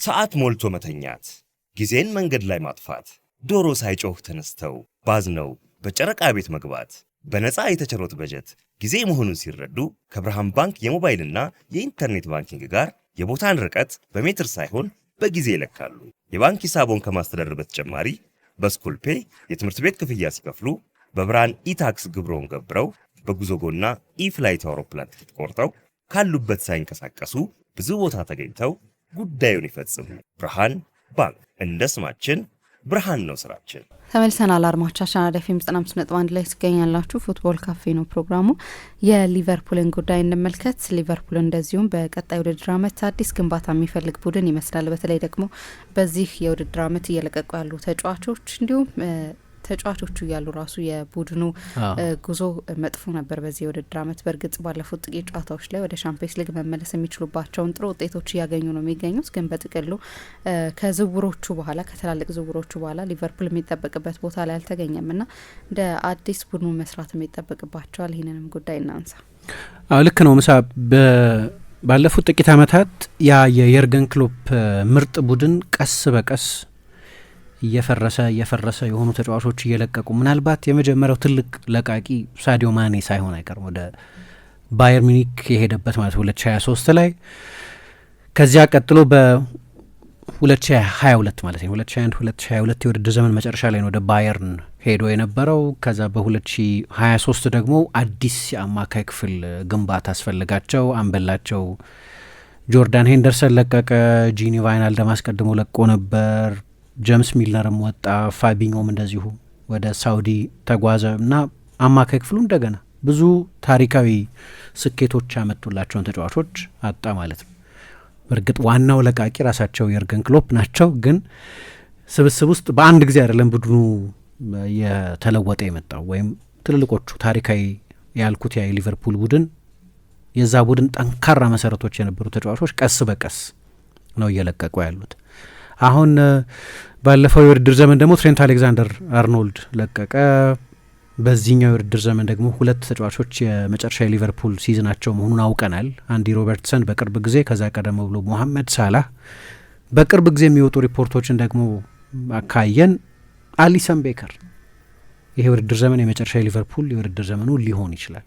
ሰዓት ሞልቶ መተኛት፣ ጊዜን መንገድ ላይ ማጥፋት፣ ዶሮ ሳይጮህ ተነስተው ባዝነው በጨረቃ ቤት መግባት፣ በነፃ የተቸሮት በጀት ጊዜ መሆኑን ሲረዱ ከብርሃን ባንክ የሞባይልና የኢንተርኔት ባንኪንግ ጋር የቦታን ርቀት በሜትር ሳይሆን በጊዜ ይለካሉ። የባንክ ሂሳቦን ከማስተዳደር በተጨማሪ በስኩል ፔይ የትምህርት ቤት ክፍያ ሲከፍሉ፣ በብርሃን ኢታክስ ግብሮን ገብረው፣ በጉዞጎና ኢፍላይት አውሮፕላን ትኬት ቆርጠው ካሉበት ሳይንቀሳቀሱ ብዙ ቦታ ተገኝተው ጉዳዩን ይፈጽሙ። ብርሃን ባንክ፣ እንደ ስማችን ብርሃን ነው ስራችን። ተመልሰናል አድማጮቻችን። አራዳ ኤፍ ኤም 95.1 ላይ ትገኛላችሁ። ፉትቦል ካፌ ነው ፕሮግራሙ። የሊቨርፑልን ጉዳይ እንመልከት። ሊቨርፑል እንደዚሁም በቀጣይ ውድድር ዓመት አዲስ ግንባታ የሚፈልግ ቡድን ይመስላል። በተለይ ደግሞ በዚህ የውድድር ዓመት እየለቀቁ ያሉ ተጫዋቾች እንዲሁም ተጫዋቾቹ ያሉ ራሱ የቡድኑ ጉዞ መጥፎ ነበር በዚህ የውድድር ዓመት። በእርግጥ ባለፉት ጥቂት ጨዋታዎች ላይ ወደ ሻምፒየንስ ሊግ መመለስ የሚችሉባቸውን ጥሩ ውጤቶች እያገኙ ነው የሚገኙት። ግን በጥቅሉ ከዝውውሮቹ በኋላ ከትላልቅ ዝውውሮቹ በኋላ ሊቨርፑል የሚጠበቅበት ቦታ ላይ አልተገኘም እና እንደ አዲስ ቡድኑ መስራት የሚጠበቅባቸዋል። ይህንንም ጉዳይ እናንሳ። ልክ ነው ምሳ። ባለፉት ጥቂት ዓመታት ያ የየርገን ክሎፕ ምርጥ ቡድን ቀስ በቀስ እየፈረሰ የሆኑ ተጫዋቾች እየለቀቁ ምናልባት የመጀመሪያው ትልቅ ለቃቂ ሳዲዮ ማኔ ሳይሆን አይቀርም ወደ ባየር ሚኒክ የሄደበት ማለት 2023 ላይ። ከዚያ ቀጥሎ በ2022 ማለት ነው 2021-2022 የውድድር ዘመን መጨረሻ ላይ ነው ወደ ባየርን ሄዶ የነበረው። ከዛ በ2023 ደግሞ አዲስ የአማካይ ክፍል ግንባታ አስፈልጋቸው አንበላቸው ጆርዳን ሄንደርሰን ለቀቀ። ጂኒ ቫይናልደም አስቀድሞ ለቆ ነበር። ጀምስ ሚልነርም ወጣ። ፋቢኞም እንደዚሁ ወደ ሳውዲ ተጓዘ እና አማካይ ክፍሉ እንደገና ብዙ ታሪካዊ ስኬቶች ያመጡላቸውን ተጫዋቾች አጣ ማለት ነው። በእርግጥ ዋናው ለቃቂ ራሳቸው የርገን ክሎፕ ናቸው። ግን ስብስብ ውስጥ በአንድ ጊዜ አይደለም ቡድኑ የተለወጠ የመጣው ወይም ትልልቆቹ ታሪካዊ ያልኩት ያ የሊቨርፑል ቡድን የዛ ቡድን ጠንካራ መሰረቶች የነበሩ ተጫዋቾች ቀስ በቀስ ነው እየለቀቁ ያሉት። አሁን ባለፈው የውድድር ዘመን ደግሞ ትሬንት አሌክዛንደር አርኖልድ ለቀቀ። በዚህኛው የውድድር ዘመን ደግሞ ሁለት ተጫዋቾች የመጨረሻ የሊቨርፑል ሲዝናቸው መሆኑን አውቀናል። አንዲ ሮበርትሰን በቅርብ ጊዜ፣ ከዛ ቀደም ብሎ ሞሐመድ ሳላህ። በቅርብ ጊዜ የሚወጡ ሪፖርቶችን ደግሞ አካየን አሊሰን ቤከር ይሄ የውድድር ዘመን የመጨረሻ የሊቨርፑል የውድድር ዘመኑ ሊሆን ይችላል።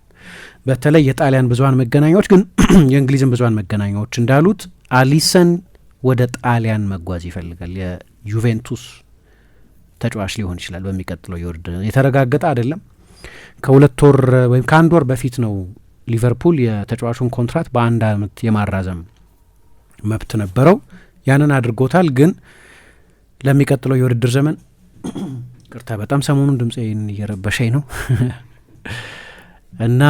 በተለይ የጣሊያን ብዙኃን መገናኛዎች ግን የእንግሊዝን ብዙኃን መገናኛዎች እንዳሉት አሊሰን ወደ ጣሊያን መጓዝ ይፈልጋል። የዩቬንቱስ ተጫዋች ሊሆን ይችላል በሚቀጥለው የውድድር። የተረጋገጠ አይደለም። ከ2 ወር ወይም ከ1 ወር በፊት ነው ሊቨርፑል የተጫዋቹን ኮንትራት በ1 ዓመት የማራዘም መብት ነበረው። ያንን አድርጎታል። ግን ለሚቀጥለው የውድድር ዘመን ቅርታ በጣም ሰሞኑን ድምፄን እየረበሸኝ ነው እና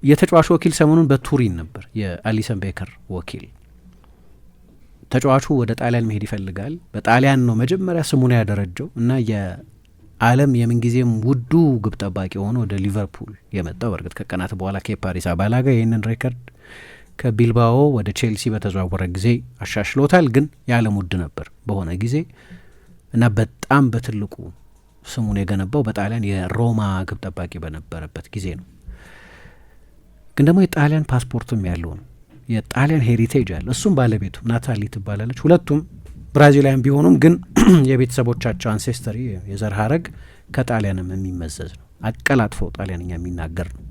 የተጫዋቹ ወኪል ሰሞኑን በቱሪን ነበር የአሊሰን ቤከር ወኪል። ተጫዋቹ ወደ ጣሊያን መሄድ ይፈልጋል። በጣሊያን ነው መጀመሪያ ስሙን ያደረጀው እና የዓለም የምንጊዜም ውዱ ግብ ጠባቂ ሆኖ ወደ ሊቨርፑል የመጣው በእርግጥ ከቀናት በኋላ ከፓሪስ አሪዛባላጋ ይህንን ሬከርድ ከቢልባኦ ወደ ቼልሲ በተዘዋወረ ጊዜ አሻሽሎታል። ግን የዓለም ውድ ነበር በሆነ ጊዜ እና በጣም በትልቁ ስሙን የገነባው በጣሊያን የሮማ ግብ ጠባቂ በነበረበት ጊዜ ነው። ግን ደግሞ የጣሊያን ፓስፖርትም ያለው ነው። የጣሊያን ሄሪቴጅ አለ። እሱም ባለቤቱ ናታሊ ትባላለች። ሁለቱም ብራዚላውያን ቢሆኑም ግን የቤተሰቦቻቸው አንሴስተሪ የዘር ሀረግ ከጣሊያንም የሚመዘዝ ነው። አቀላጥፈው ጣሊያንኛ የሚናገር ነው።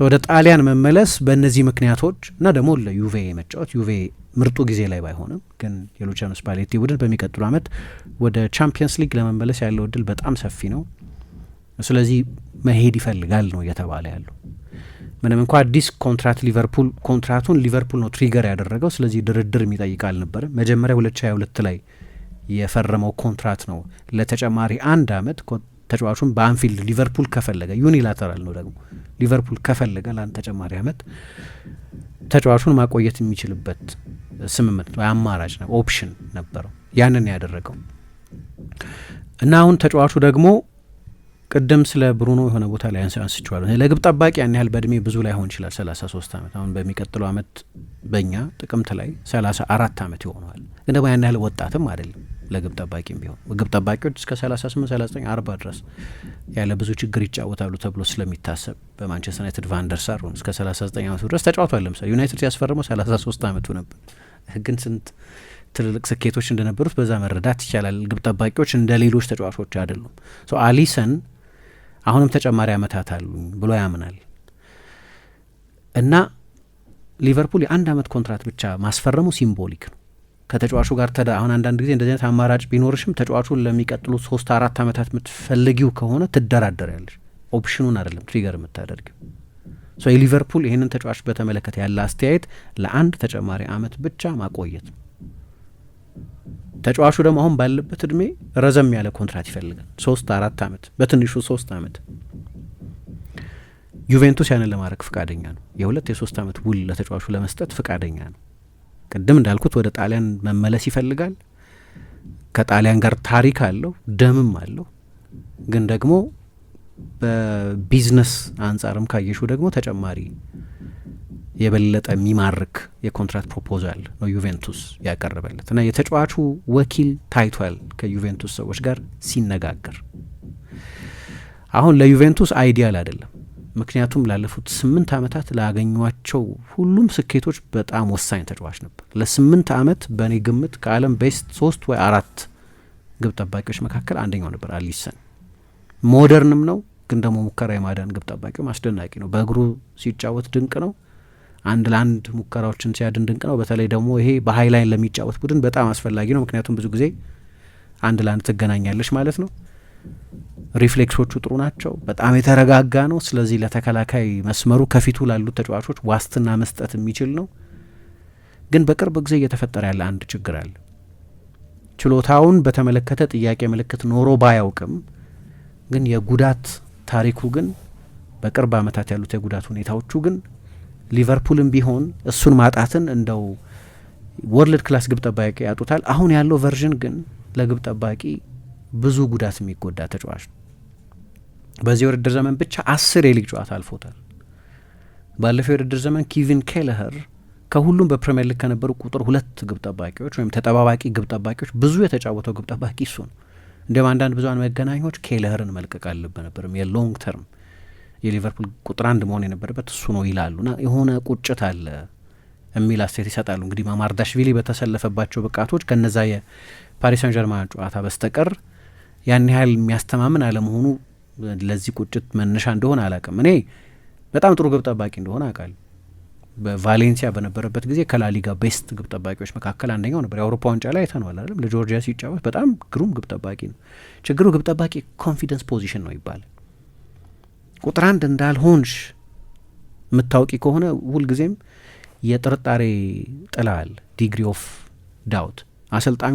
ወደ ጣሊያን መመለስ በእነዚህ ምክንያቶች እና ደግሞ ለዩቬ መጫወት ዩቬ ምርጡ ጊዜ ላይ ባይሆንም ግን የሉቺያኖ ስፓሌቲ ቡድን በሚቀጥሉ ዓመት ወደ ቻምፒየንስ ሊግ ለመመለስ ያለው እድል በጣም ሰፊ ነው። ስለዚህ መሄድ ይፈልጋል ነው እየተባለ ያለው። ምንም እንኳ አዲስ ኮንትራት ኮንትራቱን ሊቨርፑል ነው ትሪገር ያደረገው። ስለዚህ ድርድር የሚጠይቅ አልነበረም። መጀመሪያ 2022 ላይ የፈረመው ኮንትራት ነው ለተጨማሪ 1 ዓመት ተጫዋቹን በአንፊልድ ሊቨርፑል ከፈለገ ዩኒላተራል ነው ደግሞ ሊቨርፑል ከፈለገ ለአንድ ተጨማሪ ዓመት ተጫዋቹን ማቆየት የሚችልበት ስምምነት ወይ አማራጭ ነው ኦፕሽን ነበረው። ያንን ያደረገው እና አሁን ተጫዋቹ ደግሞ ቅድም ስለ ብሩኖ የሆነ ቦታ ላይ አንስቼዋለሁ። ለግብ ጠባቂ ያን ያህል በእድሜ ብዙ ላይ ሆን ይችላል 33 ዓመት። አሁን በሚቀጥለው ዓመት በእኛ ጥቅምት ላይ 34 ዓመት ይሆነዋል። ግን ደግሞ ያን ያህል ወጣትም አይደለም ለግብ ጠባቂም ቢሆን። ግብ ጠባቂዎች እስከ 38፣ 39፣ 40 ድረስ ያለ ብዙ ችግር ይጫወታሉ ተብሎ ስለሚታሰብ በማንቸስተር ዩናይትድ ቫንደር ሳር እስከ 39 ዓመቱ ድረስ ተጫውቷል። ለምሳሌ ዩናይትድ ሲያስፈርመው 33 ዓመቱ ነበር። ግን ስንት ትልልቅ ስኬቶች እንደነበሩት በዛ መረዳት ይቻላል። ግብ ጠባቂዎች እንደ ሌሎች ተጫዋቾች አይደሉም። አሊሰን አሁንም ተጨማሪ አመታት አሉኝ ብሎ ያምናል እና ሊቨርፑል የ1 አመት ኮንትራት ብቻ ማስፈረሙ ሲምቦሊክ ነው። ከተጫዋቹ ጋር አሁን አንዳንድ ጊዜ እንደዚህ አይነት አማራጭ ቢኖርሽም ተጫዋቹን ለሚቀጥሉት 3-4 አመታት የምትፈልጊው ከሆነ ትደራደር ያለሽ ኦፕሽኑን አይደለም ትሪገር የምታደርጊው። የሊቨርፑል ይህንን ተጫዋች በተመለከተ ያለ አስተያየት ለአንድ ተጨማሪ አመት ብቻ ማቆየት ነው። ተጫዋቹ ደግሞ አሁን ባለበት እድሜ ረዘም ያለ ኮንትራት ይፈልጋል። 3-4 አመት፣ በትንሹ 3 አመት። ዩቬንቱስ ያንን ለማድረግ ፍቃደኛ ነው። የ2-3 አመት ውል ለተጫዋቹ ለመስጠት ፍቃደኛ ነው። ቅድም እንዳልኩት ወደ ጣሊያን መመለስ ይፈልጋል። ከጣሊያን ጋር ታሪክ አለው፣ ደምም አለው። ግን ደግሞ በቢዝነስ አንጻርም ካየሹ ደግሞ ተጨማሪ የበለጠ የሚማርክ የኮንትራት ፕሮፖዛል ነው ዩቬንቱስ ያቀረበለት እና የተጫዋቹ ወኪል ታይቷል ከዩቬንቱስ ሰዎች ጋር ሲነጋገር። አሁን ለዩቬንቱስ አይዲያል አይደለም፣ ምክንያቱም ላለፉት 8 አመታት ላገኟቸው ሁሉም ስኬቶች በጣም ወሳኝ ተጫዋች ነበር። ለ8 አመት በእኔ ግምት ከዓለም ቤስት 3 ወይ 4 ግብ ጠባቂዎች መካከል አንደኛው ነበር አሊሰን። ሞደርንም ነው፣ ግን ደግሞ ሙከራ የማዳን ግብ ጠባቂው አስደናቂ ነው። በእግሩ ሲጫወት ድንቅ ነው። 1 ለ1 ሙከራዎችን ሲያድን ድንቅ ነው። በተለይ ደግሞ ይሄ በሀይ ላይን ለሚጫወት ቡድን በጣም አስፈላጊ ነው፣ ምክንያቱም ብዙ ጊዜ 1 ለ1 ትገናኛለች ማለት ነው። ሪፍሌክሶቹ ጥሩ ናቸው። በጣም የተረጋጋ ነው። ስለዚህ ለተከላካይ መስመሩ ከፊቱ ላሉት ተጫዋቾች ዋስትና መስጠት የሚችል ነው። ግን በቅርብ ጊዜ እየተፈጠረ ያለ አንድ ችግር አለ። ችሎታውን በተመለከተ ጥያቄ ምልክት ኖሮ ባያውቅም ግን የጉዳት ታሪኩ ግን በቅርብ አመታት ያሉት የጉዳት ሁኔታዎቹ ግን ሊቨርፑልም ቢሆን እሱን ማጣትን እንደው ወርልድ ክላስ ግብ ጠባቂ ያጡታል። አሁን ያለው ቨርዥን ግን ለግብ ጠባቂ ብዙ ጉዳት የሚጎዳ ተጫዋች ነው። በዚህ የውድድር ዘመን ብቻ 10 የሊግ ጨዋታ አልፎታል። ባለፈው የውድድር ዘመን ኪቪን ኬለኸር ከሁሉም በፕሪሚየር ሊግ ከነበሩ ቁጥር 2 ግብ ጠባቂዎች ወይም ተጠባባቂ ግብ ጠባቂዎች ብዙ የተጫወተው ግብ ጠባቂ እሱ ነው። እንዲሁም አንዳንድ ብዙሃን መገናኛዎች ኬለኸርን መልቀቅ አለበት ነበርም የሎንግ ተርም የሊቨርፑል ቁጥር 1 መሆን የነበረበት እሱ ነው ይላሉና የሆነ ቁጭት አለ የሚል አስተያየት ይሰጣሉ። እንግዲህ ማማርዳሽቪሊ በተሰለፈባቸው ብቃቶች ከነዛ የፓሪስ ሳን ጀርማን ጨዋታ በስተቀር ያን ያህል የሚያስተማምን አለመሆኑ ለዚህ ቁጭት መነሻ እንደሆነ አላውቅም። እኔ በጣም ጥሩ ግብ ጠባቂ እንደሆነ አውቃለሁ። በቫሌንሲያ በነበረበት ጊዜ ከላሊጋ ቤስት ግብ ጠባቂዎች መካከል አንደኛው ነበር። የአውሮፓ ዋንጫ ላይ አይተነዋል አይደለም? ለጆርጂያ ሲጫወት በጣም ግሩም ግብ ጠባቂ ነው። ችግሩ ግብ ጠባቂ ኮንፊደንስ ፖዚሽን ነው ይባላል። ቁጥር 1 እንዳልሆንሽ የምታውቂ ከሆነ ሁልጊዜም የጥርጣሬ ጥላ አለ፣ ዲግሪ ኦፍ ዳውት። አሰልጣኙ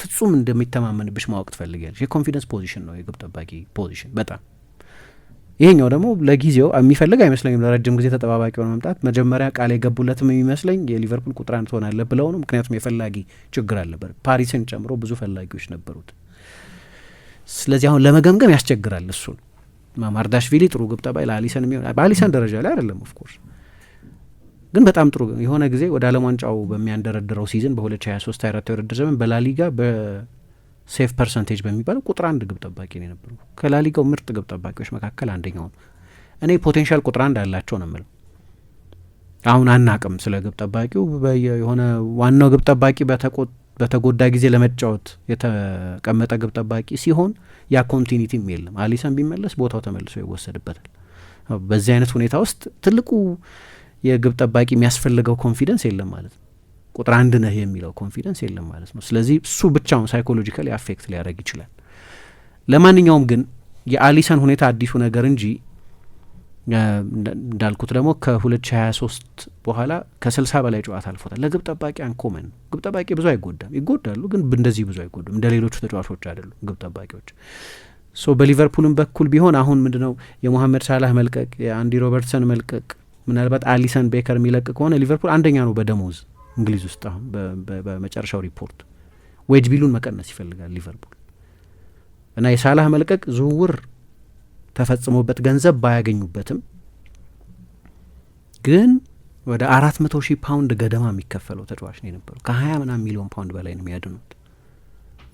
ፍጹም እንደሚተማመንብሽ ማወቅ ትፈልጊያለሽ። የኮንፊደንስ ፖዚሽን ነው የግብ ጠባቂ ፖዚሽን በጣም። ይሄኛው ደግሞ ለጊዜው የሚፈልግ አይመስለኝም ለረጅም ጊዜ ተጠባባቂ ሆነ መምጣት። መጀመሪያ ቃል የገቡለትም የሚመስለኝ የሊቨርፑል ቁጥር 1 ትሆናለህ ብለው ነው። ምክንያቱም የፈላጊ ችግር አልነበር፣ ፓሪስን ጨምሮ ብዙ ፈላጊዎች ነበሩት። ስለዚህ አሁን ለመገምገም ያስቸግራል። እሱን ማማርዳሽቪሊ ጥሩ ግብ ጠባቂ ለአሊሰን የሚሆን በአሊሰን ደረጃ ላይ አይደለም ኦፍኮርስ፣ ግን በጣም ጥሩ የሆነ ጊዜ ወደ ዓለም ዋንጫው በሚያንደረድረው ሲዝን በ2023/24 የውድድር ዘመን በላሊጋ በሴፍ ፐርሰንቴጅ በሚባለው ቁጥር 1 ግብ ጠባቂ ነው የነበረው። ከላሊጋው ምርጥ ግብ ጠባቂዎች መካከል አንደኛው ነው። እኔ ፖቴንሻል ቁጥር 1 ያላቸው ነው የምለው። አሁን አናቅም ስለ ግብ ጠባቂው። የሆነ ዋናው ግብ ጠባቂ በተጎዳ ጊዜ ለመጫወት የተቀመጠ ግብ ጠባቂ ሲሆን ያ ኮንቲኒቲም የለም። አሊሰን ቢመለስ ቦታው ተመልሶ ይወሰድበታል። በዚህ አይነት ሁኔታ ውስጥ ትልቁ የግብ ጠባቂ የሚያስፈልገው ኮንፊደንስ የለም ማለት ነው። ቁጥር 1 ነህ የሚለው ኮንፊደንስ የለም ማለት ነው። ስለዚህ እሱ ብቻውን ሳይኮሎጂካሊ አፌክት ሊያደርግ ይችላል። ለማንኛውም ግን የአሊሰን ሁኔታ አዲሱ ነገር እንጂ እንዳልኩት ደግሞ ከ2023 በኋላ ከ60 በላይ ጨዋታ አልፎታል። ለግብ ጠባቂ አንኮመን ነው። ግብ ጠባቂ ብዙ አይጎዳም፣ ይጎዳሉ ግን እንደዚህ ብዙ አይጎዱም። እንደ ሌሎቹ ተጫዋቾች አይደሉም ግብ ጠባቂዎች። በሊቨርፑልም በኩል ቢሆን አሁን ምንድነው የሞሐመድ ሳላህ መልቀቅ፣ የአንዲ ሮበርትሰን መልቀቅ፣ ምናልባት አሊሰን ቤከር የሚለቅ ከሆነ ሊቨርፑል አንደኛ ነው በደሞዝ እንግሊዝ ውስጥ። አሁን በመጨረሻው ሪፖርት ዌጅ ቢሉን መቀነስ ይፈልጋል ሊቨርፑል እና የሳላህ መልቀቅ ዝውውር ተፈጽሞበት ገንዘብ ባያገኙበትም ግን ወደ 400,000 ፓውንድ ገደማ የሚከፈለው ተጫዋች ነው የነበረው። ከ20 ሚሊዮን ፓውንድ በላይ ነው የሚያድኑት።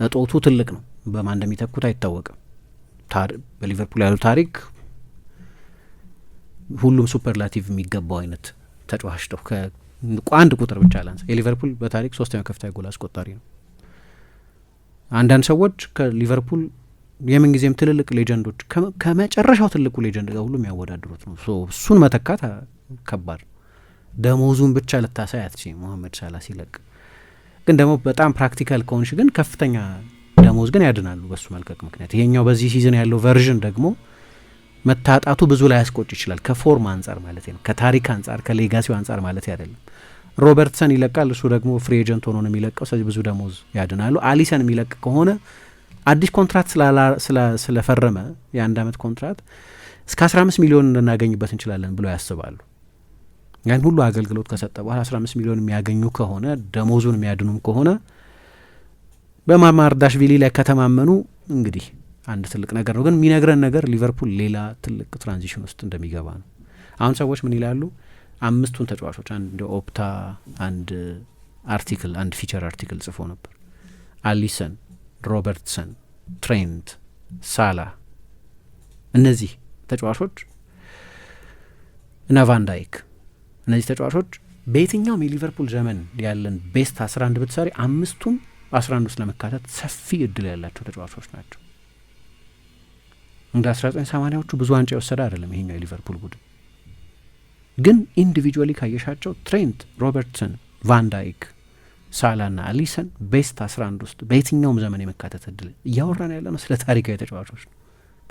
እጦቱ ትልቅ ነው። በማን እንደሚተኩት አይታወቅም። በሊቨርፑል ያሉ ታሪክ ሁሉም ሱፐርላቲቭ የሚገባው አይነት ተጫዋች ነው። አንድ ቁጥር ብቻ ላንሳ። የሊቨርፑል በታሪክ 3ኛው ከፍተኛ ጎል አስቆጣሪ ነው። አንዳንድ ሰዎች ከሊቨርፑል የምንጊዜም ትልልቅ ሌጀንዶች ከመጨረሻው ትልቁ ሌጀንድ ጋር ሁሉ የሚያወዳድሩት ነው። እሱን መተካት ከባድ ነው። ደሞዙን ብቻ ልታሳይ አትችይም። ሞሐመድ ሳላ ሲለቅ ግን ደግሞ በጣም ፕራክቲካል ከሆንሽ ግን ከፍተኛ ደሞዝ ግን ያድናሉ በሱ መልቀቅ ምክንያት። ይሄኛው በዚህ ሲዝን ያለው ቨርዥን ደግሞ መታጣቱ ብዙ ላይ ያስቆጭ ይችላል። ከፎርም አንጻር ማለት ነው፣ ከታሪክ አንጻር፣ ከሌጋሲው አንጻር ማለት አይደለም። ሮበርትሰን ይለቃል፣ እሱ ደግሞ ፍሪ ኤጀንት ሆኖ ነው የሚለቀው። ስለዚህ ብዙ ደሞዝ ያድናሉ። አሊሰን የሚለቅ ከሆነ አዲስ ኮንትራት ስለፈረመ የ1 ዓመት ኮንትራት እስከ 15 ሚሊዮን ልናገኝበት እንችላለን ብለው ያስባሉ። ያን ሁሉ አገልግሎት ከሰጠ በኋላ 15 ሚሊዮን የሚያገኙ ከሆነ ደሞዙን የሚያድኑም ከሆነ በማማርዳሽቪሊ ላይ ከተማመኑ እንግዲህ አንድ ትልቅ ነገር ነው። ግን የሚነግረን ነገር ሊቨርፑል ሌላ ትልቅ ትራንዚሽን ውስጥ እንደሚገባ ነው። አሁን ሰዎች ምን ይላሉ? 5ቱን ተጫዋቾች አንድ ኦፕታ አንድ ፊቸር አርቲክል ጽፎ ነበር። አሊሰን፣ ሮበርትሰን፣ ትሬንት፣ ሳላ እነዚህ ተጫዋቾች እና ቫንዳይክ እነዚህ ተጫዋቾች በየትኛውም የሊቨርፑል ዘመን ያለን ቤስት 11 ብትሰሪ 5ቱም 11 ውስጥ ለመካተት ሰፊ እድል ያላቸው ተጫዋቾች ናቸው። እንደ 1980ዎቹ ብዙ ዋንጫ የወሰደ አይደለም ይሄኛው የሊቨርፑል ቡድን። ግን ኢንዲቪጁዋሊ ካየሻቸው ትሬንት፣ ሮበርትሰን፣ ቫንዳይክ፣ ሳላ ና አሊሰን ቤስት 11 ውስጥ በየትኛውም ዘመን የመካተት እድል እያወራን ያለ ነው። ስለ ታሪካዊ ተጫዋቾች ነው።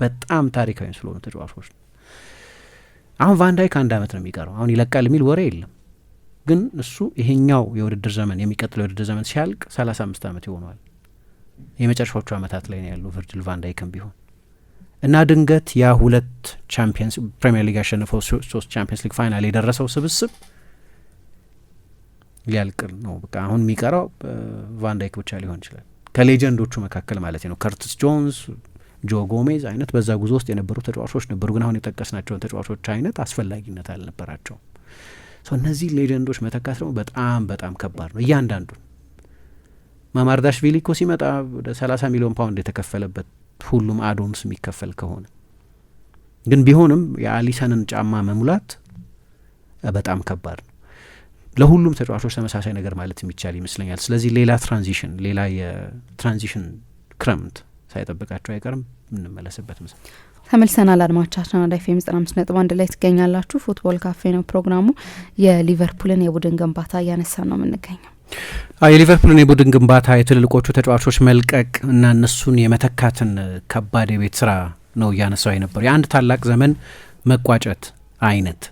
በጣም ታሪካዊ ስለሆኑ ተጫዋቾች ነው። አሁን ቫንዳይክ 1 ዓመት ነው የሚቀረው። አሁን ይለቃል የሚል ወሬ የለም። ግን እሱ ይሄኛው የውድድር ዘመን የሚቀጥለው የውድድር ዘመን ሲያልቅ 35 ዓመት ይሆነዋል። የመጨረሻዎቹ ዓመታት ላይ ነው ያለው ቨርጅል ቫንዳይክም ቢሆን እና ድንገት ያ 2 ቻምፒየንስ ፕሪሚየር ሊግ ያሸነፈው 3 ቻምፒየንስ ሊግ ፋይናል የደረሰው ስብስብ ሊያልቅ ነው። በቃ አሁን የሚቀረው ቫንዳይክ ብቻ ሊሆን ይችላል። ከሌጀንዶቹ መካከል ማለት ነው። ከርቲስ ጆንስ፣ ጆ ጎሜዝ አይነት በዛ ጉዞ ውስጥ የነበሩ ተጫዋቾች ነበሩ። ግን አሁን የጠቀስናቸውን ተጫዋቾች አይነት አስፈላጊነት አልነበራቸውም። እነዚህ ሌጀንዶች መተካት ደግሞ በጣም በጣም ከባድ ነው። እያንዳንዱ ማማርዳሽቪሊ እኮ ሲመጣ ወደ 30 ሚሊዮን ፓውንድ የተከፈለበት ሁሉም አዶንስ የሚከፈል ከሆነ ግን ቢሆንም የአሊሰንን ጫማ መሙላት በጣም ከባድ ነው። ለሁሉም ተጫዋቾች ተመሳሳይ ነገር ማለት የሚቻል ይመስለኛል። ስለዚህ ሌላ የትራንዚሽን ክረምት ሳይጠብቃቸው አይቀርም። እንመለስበት ምስል ተመልሰናል። አድማጮቻችን ወደ ኤፍኤም 95.1 ላይ ትገኛላችሁ። ፉትቦል ካፌ ነው ፕሮግራሙ። የሊቨርፑልን የቡድን ግንባታ እያነሳን ነው የምንገኘው። የሊቨርፑልን የቡድን ግንባታ የትልልቆቹ ተጫዋቾች መልቀቅ እና እነሱን የመተካትን ከባድ የቤት ስራ ነው እያነሳው የነበረው። የአንድ ታላቅ ዘመን መቋጨት አይነት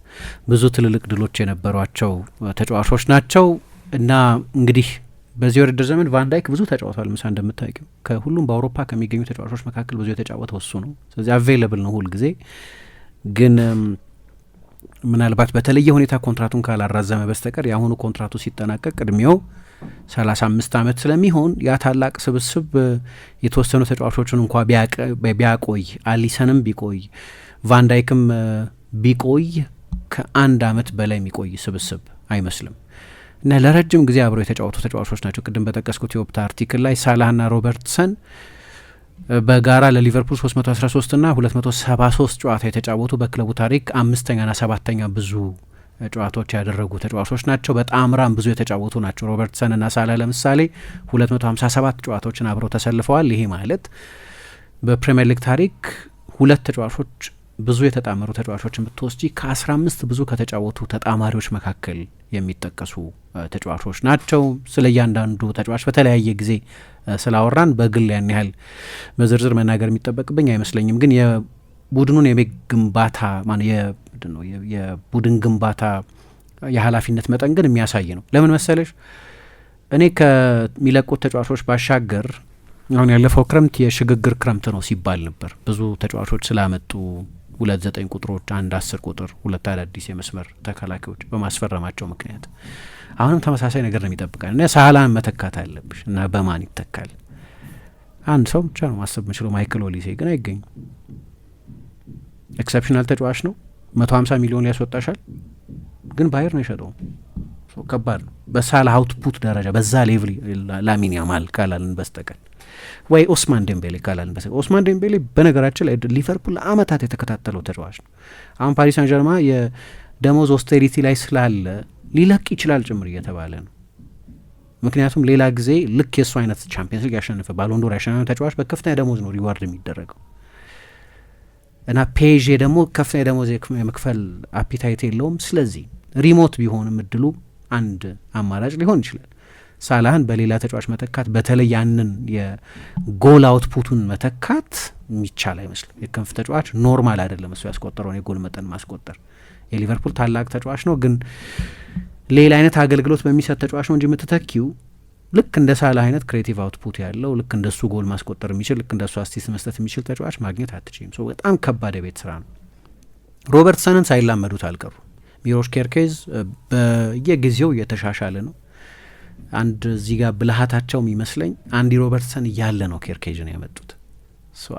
ብዙ ትልልቅ ድሎች የነበሯቸው ተጫዋቾች ናቸው እና እንግዲህ በዚህ ውድድር ዘመን ቫንዳይክ ብዙ ተጫውቷል። ምሳ እንደምታውቂው ከሁሉም በአውሮፓ ከሚገኙ ተጫዋቾች መካከል ብዙ የተጫወተው እሱ ነው። ስለዚህ አቬይለብል ነው ሁል ጊዜ። ግን ምናልባት በተለየ ሁኔታ ኮንትራቱን ካላራዘመ በስተቀር የአሁኑ ኮንትራቱ ሲጠናቀቅ እድሜው 35 ዓመት ስለሚሆን ያ ታላቅ ስብስብ የተወሰኑ ተጫዋቾችን እንኳ ቢያቆይ፣ አሊሰንም ቢቆይ፣ ቫንዳይክም ቢቆይ ከ1 ዓመት በላይ የሚቆይ ስብስብ አይመስልም እና ለረጅም ጊዜ አብረው የተጫወቱ ተጫዋቾች ናቸው። ቅድም በጠቀስኩት የኦፕታ አርቲክል ላይ ሳላህና ሮበርትሰን በጋራ ለሊቨርፑል 313 ና 273 ጨዋታ የተጫወቱ በክለቡ ታሪክ 5ኛና 7ኛ ብዙ ጨዋታዎች ያደረጉ ተጫዋቾች ናቸው። በጣምራም ብዙ የተጫወቱ ናቸው። ሮበርትሰን ና ሳላህ ለምሳሌ 257 ጨዋታዎችን አብረው ተሰልፈዋል። ይሄ ማለት በፕሪሚየር ሊግ ታሪክ 2 ተጫዋቾች ብዙ የተጣመሩ ተጫዋቾችን ብትወስጂ ከ15 ብዙ ከተጫወቱ ተጣማሪዎች መካከል የሚጠቀሱ ተጫዋቾች ናቸው። ስለ እያንዳንዱ ተጫዋች በተለያየ ጊዜ ስላወራን በግል ያን ያህል በዝርዝር መናገር የሚጠበቅብኝ አይመስለኝም። ግን የቡድኑን ግንባታ የቡድን ግንባታ የኃላፊነት መጠን ግን የሚያሳይ ነው። ለምን መሰለሽ? እኔ ከሚለቁት ተጫዋቾች ባሻገር አሁን ያለፈው ክረምት የሽግግር ክረምት ነው ሲባል ነበር። ብዙ ተጫዋቾች ስላመጡ 2 ቁጥሮች፣ 1 10 ቁጥር፣ 2 አዳዲስ የመስመር ተከላካዮች በማስፈረማቸው ምክንያት አሁንም ተመሳሳይ ነገር ነው የሚጠብቃል እና ሳላህን መተካት አለብሽ እና በማን ይተካል? አንድ ሰው ብቻ ነው ማሰብ የምችለው፣ ማይክል ኦሊሴ ግን አይገኝም። ኤክሰፕሽናል ተጫዋች ነው፣ 150 ሚሊዮን ሊያስወጣሻል፣ ግን ባየር ነው የሸጠው። ከባድ ነው። በሳላህ አውትፑት ደረጃ በዛ ሌቭል ላሚን ያማል ካላልን በስተቀር ወይ ኦስማን ዴምቤሌ ካላልን በስተቀር። ኦስማን ዴምቤሌ በነገራችን ላይ ሊቨርፑል ለአመታት የተከታተለው ተጫዋች ነው። አሁን ፓሪስ ሳን ጀርማ የደሞዝ ኦስቴሪቲ ላይ ስላለ ሊለቅ ይችላል ጭምር እየተባለ ነው። ምክንያቱም ሌላ ጊዜ ልክ የእሱ አይነት ቻምፒየንስ ሊግ ያሸነፈ ባሎንዶር ያሸነፈ ተጫዋች በከፍተኛ ደሞዝ ነው ሪዋርድ የሚደረገው እና ፔዤ ደግሞ ከፍተኛ ደሞዝ የመክፈል አፒታይት የለውም። ስለዚህ ሪሞት ቢሆንም እድሉ አንድ አማራጭ ሊሆን ይችላል። ሳላህን በሌላ ተጫዋች መተካት፣ በተለይ ያንን የጎል አውትፑቱን መተካት የሚቻል አይመስልም። የክንፍ ተጫዋች ኖርማል አይደለም እሱ ያስቆጠረውን የጎል መጠን ማስቆጠር። የሊቨርፑል ታላቅ ተጫዋች ነው፣ ግን ሌላ አይነት አገልግሎት በሚሰጥ ተጫዋች ነው እንጂ የምትተኪው ልክ እንደ ሳላህ አይነት ክሬቲቭ አውትፑት ያለው ልክ እንደሱ ጎል ማስቆጠር የሚችል ልክ እንደሱ አሲስት መስጠት የሚችል ተጫዋች ማግኘት አትችልም። በጣም ከባድ የቤት ስራ ነው። ሮበርትሰንን ሳይላመዱት አልቀሩ። ሚሮሽ ኬርኬዝ በየጊዜው እየተሻሻለ ነው። አንድ እዚህ ጋር ብልሃታቸው የሚመስለኝ አንዲ ሮበርትሰን እያለ ነው ኬርኬዝን ያመጡት።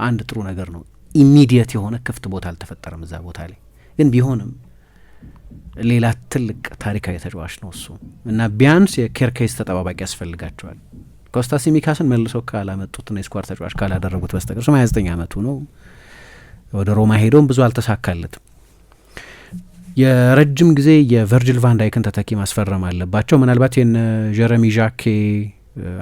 አንድ ጥሩ ነገር ነው። ኢሚዲየት የሆነ ክፍት ቦታ አልተፈጠረም እዛ ቦታ ላይ ግን ቢሆንም ሌላ ትልቅ ታሪካዊ ተጫዋች ነው እሱ እና ቢያንስ የኬርኬዝ ተጠባባቂ ያስፈልጋቸዋል። ኮስታ ሲሚካስን መልሶ ካላመጡትና የስኳር ተጫዋች ካላደረጉት በስተቀር እሱም 29 ዓመቱ ነው። ወደ ሮማ ሄዶም ብዙ አልተሳካለትም። የረጅም ጊዜ የቨርጅል ቫንዳይክን ተተኪ ማስፈረም አለባቸው። ምናልባት የነ ጀረሚ ዣኬ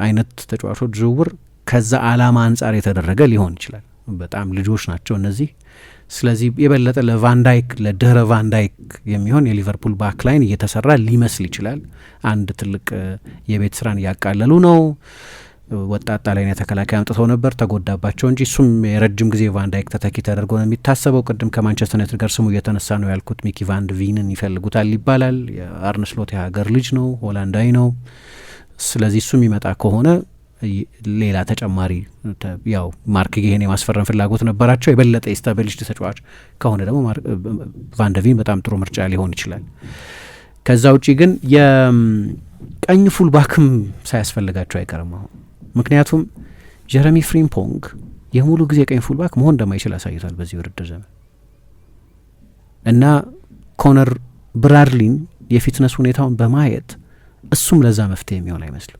አይነት ተጫዋቾች ዝውውር ከዛ አላማ አንጻር የተደረገ ሊሆን ይችላል። በጣም ልጆች ናቸው እነዚህ። ስለዚህ የበለጠ ለቫንዳይክ ለድህረ ቫንዳይክ የሚሆን የሊቨርፑል ባክላይን እየተሰራ ሊመስል ይችላል። አንድ ትልቅ የቤት ስራን እያቃለሉ ነው። ወጣት ጣሊያን ተከላካይ አምጥተው ነበር፣ ተጎዳባቸው እንጂ እሱም የረጅም ጊዜ ቫንዳይክ ተተኪ ተደርጎ ነው የሚታሰበው። ቅድም ከማንቸስተር ዩናይትድ ጋር ስሙ እየተነሳ ነው ያልኩት ሚኪ ቫን ደ ቪንን ይፈልጉታል ይባላል። የአርነ ስሎት የሀገር ልጅ ነው፣ ሆላንዳዊ ነው። ስለዚህ እሱ የሚመጣ ከሆነ ሌላ ተጨማሪ ያው ማርክ ጌሄን የማስፈረም ፍላጎት ነበራቸው። የበለጠ የስታብሊሽድ ተጫዋች ከሆነ ደግሞ ቫን ደ ቪን በጣም ጥሩ ምርጫ ሊሆን ይችላል። ከዛ ውጪ ግን የቀኝ ፉልባክም ሳያስፈልጋቸው አይቀርም አሁን። ምክንያቱም ጀረሚ ፍሪምፖንግ የሙሉ ጊዜ ቀኝ ፉልባክ መሆን እንደማይችል አሳይቷል በዚህ ውድድር ዘመን እና ኮነር ብራድሊን የፊትነስ ሁኔታውን በማየት እሱም ለዛ መፍትሄ የሚሆን አይመስልም።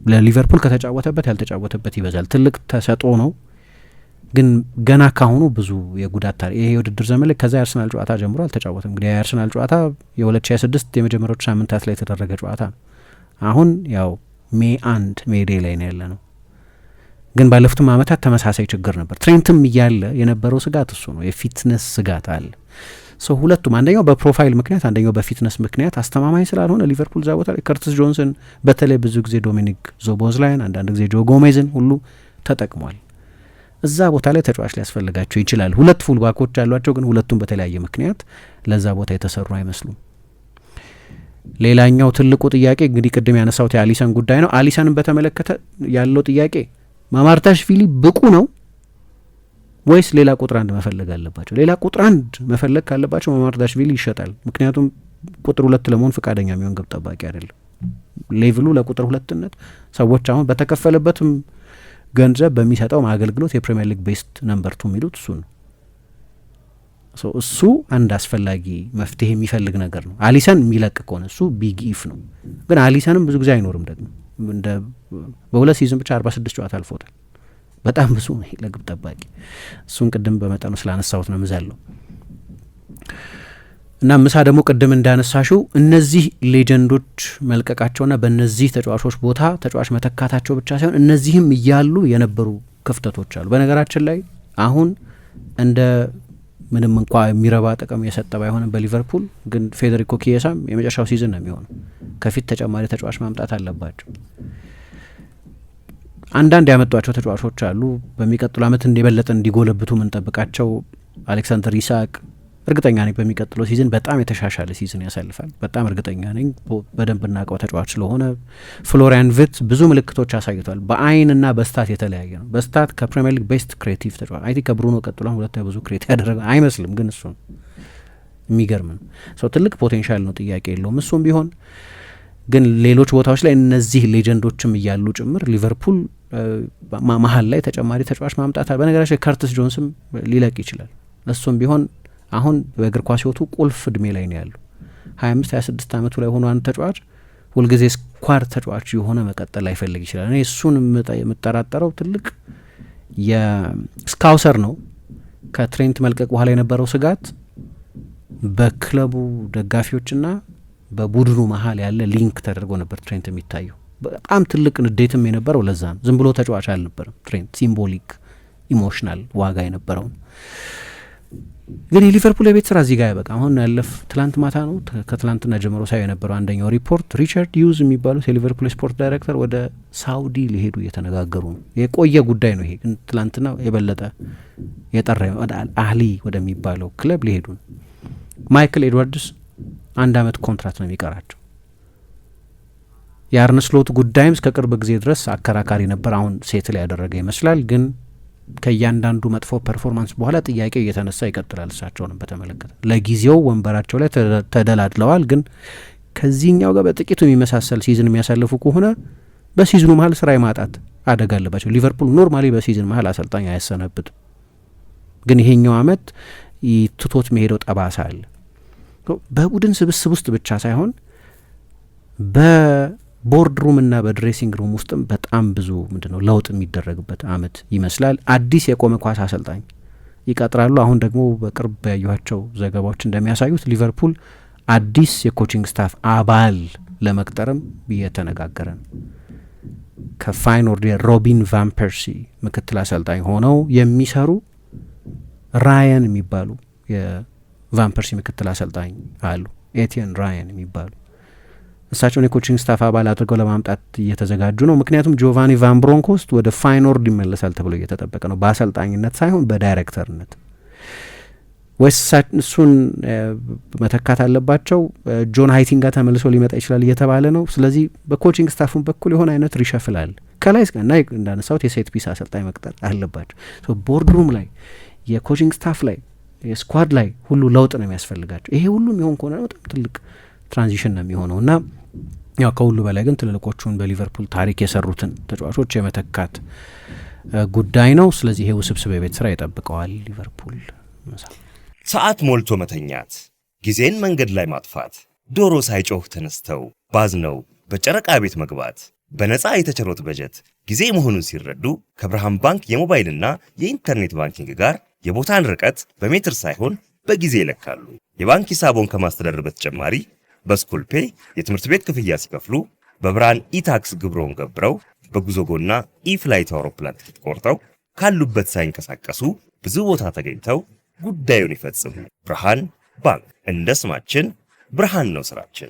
ለሊቨርፑል ከተጫወተበት ያልተጫወተበት ይበዛል። ትልቅ ተሰጥኦ ነው፣ ግን ገና ካሁኑ ብዙ የጉዳት ታሪክ ይሄ የውድድር ዘመን ላይ ከዛ የአርሰናል ጨዋታ ጀምሮ አልተጫወተም። እንግዲህ የአርሰናል ጨዋታ የ2026 የመጀመሪያዎቹ ሳምንታት ላይ የተደረገ ጨዋታ ነው። አሁን ያው ሜይ 1 ሜይዴ ላይ ነው ያለ ነው። ግን ባለፉትም ዓመታት ተመሳሳይ ችግር ነበር። ትሬንትም እያለ የነበረው ስጋት እሱ ነው፣ የፊትነስ ስጋት አለ። ሁለቱም አንደኛው በፕሮፋይል ምክንያት አንደኛው በፊትነስ ምክንያት አስተማማኝ ስላልሆነ ሊቨርፑል እዛ ቦታ ላይ ከርቲስ ጆንሰን በተለይ ብዙ ጊዜ ዶሚኒክ ዞቦዝላይን አንዳንድ ጊዜ ጆ ጎሜዝን ሁሉ ተጠቅሟል። እዛ ቦታ ላይ ተጫዋች ሊያስፈልጋቸው ይችላል። ሁለት ፉልባኮች ያሏቸው ግን ሁለቱም በተለያየ ምክንያት ለዛ ቦታ የተሰሩ አይመስሉም። ሌላኛው ትልቁ ጥያቄ እንግዲህ ቅድም ያነሳሁት የአሊሰን ጉዳይ ነው። አሊሰንን በተመለከተ ያለው ጥያቄ ማማርዳሽቪሊ ብቁ ነው ወይስ ሌላ ቁጥር አንድ መፈለግ አለባቸው? ሌላ ቁጥር አንድ መፈለግ ካለባቸው ማማርዳሽቪሊ ይሸጣል። ምክንያቱም ቁጥር 2 ለመሆን ፈቃደኛ የሚሆን ግብ ጠባቂ አይደለም። ሌቭሉ ለቁጥር 2ነት ሰዎች አሁን በተከፈለበትም ገንዘብ በሚሰጠው አገልግሎት የፕሪሚየር ሊግ ቤስት ነምበር 2 የሚሉት እሱ ነው። እሱ አንድ አስፈላጊ መፍትሄ የሚፈልግ ነገር ነው። አሊሰን የሚለቅ ከሆነ እሱ ቢግ ኢፍ ነው። ግን አሊሰንም ብዙ ጊዜ አይኖርም። ደግሞ በ2 ሲዝን ብቻ 46 ጨዋታ አልፎታል። በጣም ብዙ ነው ለግብ ጠባቂ። እሱን ቅድም በመጠኑ ስላነሳሁት ነው ምዛለው እና ምሳ ደግሞ ቅድም እንዳነሳሽው እነዚህ ሌጀንዶች መልቀቃቸውና በእነዚህ ተጫዋቾች ቦታ ተጫዋች መተካታቸው ብቻ ሳይሆን እነዚህም እያሉ የነበሩ ክፍተቶች አሉ። በነገራችን ላይ አሁን እንደ ምንም እንኳ የሚረባ ጥቅም የሰጠ ባይሆንም በሊቨርፑል ግን ፌዴሪኮ ኪየሳም የመጨረሻው ሲዝን ነው የሚሆነው። ከፊት ተጨማሪ ተጫዋች ማምጣት አለባቸው። አንዳንድ ያመጧቸው ተጫዋቾች አሉ በሚቀጥሉ ዓመት የበለጠ እንዲጎለብቱ ምንጠብቃቸው። አሌክሳንደር ኢሳቅ እርግጠኛ ነኝ በሚቀጥለው ሲዝን በጣም የተሻሻለ ሲዝን ያሳልፋል። በጣም እርግጠኛ ነኝ፣ በደንብ እናውቀው ተጫዋች ስለሆነ። ፍሎሪያን ቪርትዝ ብዙ ምልክቶች አሳይቷል። በአይንና በስታት የተለያየ ነው። በስታት ከፕሪሚየር ሊግ ቤስት ክሬቲቭ ተጫዋች አይ ቲንክ ከብሩኖ ቀጥሎ ሁለተኛ ብዙ ክሬቲቭ ያደረገ አይመስልም፣ ግን እሱ የሚገርም ነው። ትልቅ ፖቴንሻል ነው፣ ጥያቄ የለውም። እሱም ቢሆን ግን ሌሎች ቦታዎች ላይ እነዚህ ሌጀንዶችም እያሉ ጭምር ሊቨርፑል መሀል ላይ ተጨማሪ ተጫዋች ማምጣታል። በነገራችን ላይ ከርቲስ ጆንስም ሊለቅ ይችላል። እሱም ቢሆን አሁን በእግር ኳስ ሕይወቱ ቁልፍ እድሜ ላይ ነው ያሉ 25-26 ዓመቱ ላይ ሆኖ አንድ ተጫዋች ሁልጊዜ ስኳር ተጫዋች የሆነ መቀጠል ላይፈልግ ይችላል። እኔ እሱን የምጠራጠረው ትልቅ የስካውሰር ነው። ከትሬንት መልቀቅ በኋላ የነበረው ስጋት በክለቡ ደጋፊዎችና በቡድኑ መሀል ያለ ሊንክ ተደርጎ ነበር ትሬንት የሚታየው። በጣም ትልቅ ንዴትም የነበረው ለዛ ነው። ዝም ብሎ ተጫዋች አልነበረም ትሬንት፣ ሲምቦሊክ ኢሞሽናል ዋጋ የነበረው። ግን የሊቨርፑል የቤት ስራ እዚህ ጋር ያበቃ። አሁን ትላንት ማታ ነው ከትላንትና ጀምሮ ሳይ የነበረው አንደኛው ሪፖርት ሪቻርድ ዩዝ የሚባሉት የሊቨርፑል ስፖርት ዳይሬክተር ወደ ሳውዲ ሊሄዱ እየተነጋገሩ ነው። የቆየ ጉዳይ ነው ይሄ፣ ግን ትላንትና የበለጠ የጠራ ወደ አህሊ ወደሚባለው ክለብ ሊሄዱ ነው። ማይክል ኤድዋርድስ 1 ዓመት ኮንትራት ነው የሚቀራቸው። የአርነ ስሎት ጉዳይም እስከ ቅርብ ጊዜ ድረስ አከራካሪ ነበር። አሁን ሴትል ያደረገ ይመስላል። ግን ከእያንዳንዱ መጥፎ ፐርፎርማንስ በኋላ ጥያቄው እየተነሳ ይቀጥላል። እሳቸውንም በተመለከተ ለጊዜው ወንበራቸው ላይ ተደላድለዋል። ግን ከዚህኛው ጋር በጥቂቱ የሚመሳሰል ሲዝን የሚያሳልፉ ከሆነ በሲዝኑ መሀል ስራ የማጣት አደጋ አለባቸው። ሊቨርፑል ኖርማሊ በሲዝን መሀል አሰልጣኝ አያሰነብትም። ግን ይሄኛው አመት ትቶት መሄደው ጠባሳ አለ። በቡድን ስብስብ ውስጥ ብቻ ሳይሆን በቦርድ ሩም እና በድሬሲንግ ሩም ውስጥም በጣም ብዙ ምንድነው ለውጥ የሚደረግበት አመት ይመስላል። አዲስ የቆመ ኳስ አሰልጣኝ ይቀጥራሉ። አሁን ደግሞ በቅርብ ያዩቸው ዘገባዎች እንደሚያሳዩት ሊቨርፑል አዲስ የኮቺንግ ስታፍ አባል ለመቅጠርም እየተነጋገረ ነው። ከፋይኖርድ ሮቢን ቫን ፐርሲ ምክትል አሰልጣኝ ሆነው የሚሰሩ ራያን የሚባሉ የቫን ፐርሲ ምክትል አሰልጣኝ አሉ፣ ኤቲየን ራያን የሚባሉ እሳቸውን የኮቺንግ ስታፍ አባል አድርገው ለማምጣት እየተዘጋጁ ነው። ምክንያቱም ጆቫኒ ቫን ብሮንኮስት ወደ ፋይኖርድ ይመለሳል ተብሎ እየተጠበቀ ነው፣ በአሰልጣኝነት ሳይሆን በዳይሬክተርነት። ወይስ እሱን መተካት አለባቸው? ጆን ሃይቲንጋ ተመልሶ ሊመጣ ይችላል እየተባለ ነው። ስለዚህ በኮቺንግ ስታፉን በኩል የሆነ አይነት ሪሸፍል አለ። ከላይ እስከና እንዳነሳሁት የሴት ፒስ አሰልጣኝ መቅጠር አለባቸው። ቦርድ ሩም ላይ፣ የኮቺንግ ስታፍ ላይ፣ የስኳድ ላይ ሁሉ ለውጥ ነው የሚያስፈልጋቸው። ይሄ ሁሉም ይሆን ከሆነ በጣም ትልቅ ትራንዚሽን ነው የሚሆነው እና ያው ከሁሉ በላይ ግን ትልልቆቹን በሊቨርፑል ታሪክ የሰሩትን ተጫዋቾች የመተካት ጉዳይ ነው። ስለዚህ ይሄ ውስብስብ የቤት ስራ ይጠብቀዋል ሊቨርፑል። ሰዓት ሞልቶ መተኛት፣ ጊዜን መንገድ ላይ ማጥፋት፣ ዶሮ ሳይጮህ ተነስተው ባዝነው በጨረቃ ቤት መግባት፣ በነፃ የተቸሮት በጀት ጊዜ መሆኑን ሲረዱ ከብርሃን ባንክ የሞባይልና የኢንተርኔት ባንኪንግ ጋር የቦታን ርቀት በሜትር ሳይሆን በጊዜ ይለካሉ። የባንክ ሂሳቦን ከማስተዳደር በተጨማሪ በስኩል ፔይ የትምህርት ቤት ክፍያ ሲከፍሉ፣ በብርሃን ኢታክስ ግብረውን ገብረው፣ በጉዞጎና ኢፍላይት አውሮፕላን ትኬት ቆርጠው ካሉበት ሳይንቀሳቀሱ ብዙ ቦታ ተገኝተው ጉዳዩን ይፈጽሙ። ብርሃን ባንክ፣ እንደ ስማችን ብርሃን ነው ስራችን።